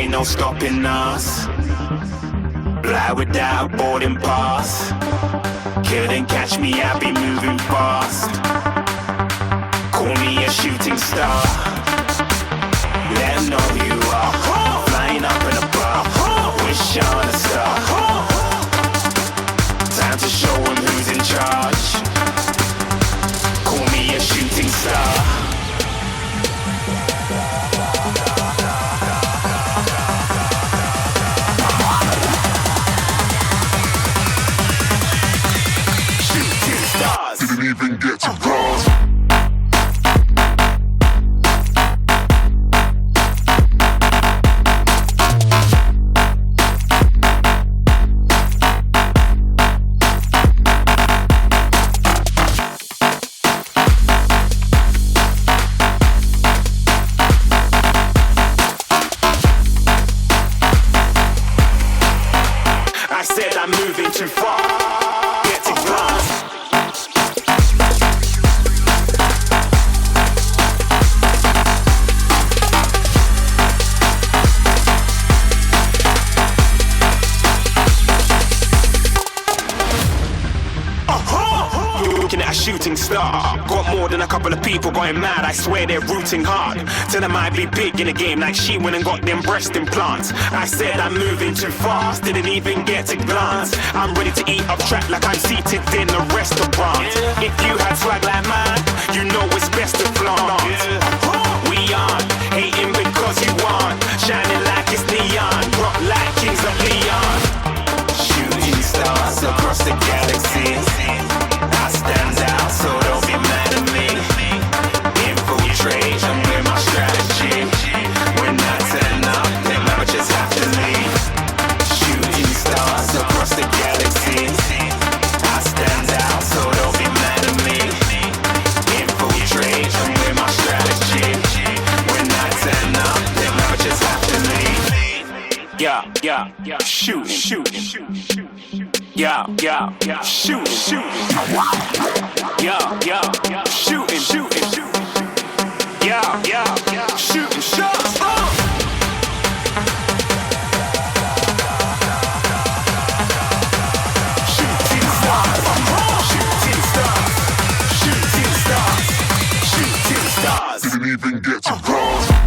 ain't no stopping us. Fly without boarding pass. Couldn't catch me, I be moving fast. Call me a shooting star. Let 'em know who you are. Flying up in a bar. Wish on a star. Time to show 'em who's in charge. Call me a shooting star. Didn't even get to cross. I said I'm moving too far. Get to glass. Looking at a shooting star. Got more than a couple of people going mad. I swear they're rooting hard. Tell them I be big in the game like she went and got them breast implants. I said I'm moving too fast. Didn't even get to glance. I'm ready to eat up track like I'm seated in a restaurant. If you had swag like mine, you know it's best to flaunt. We aren't hating because you aren't. Shining like it's neon. Rock like kings of Leon. Shooting stars across the galaxy. I stand out, so don't be mad at me. Infiltrate, I'm with my strategy. When I turn up, them amateurs have to leave. Shooting stars across the galaxy. I stand out, so don't be mad at me. Infiltrate, I'm with my strategy. When I turn up, them amateurs have to leave. Yeah, shooting. Yeah, shooting. Yeah, shooting. Yeah, shooting shots. Shooting stars. Didn't even get to cross.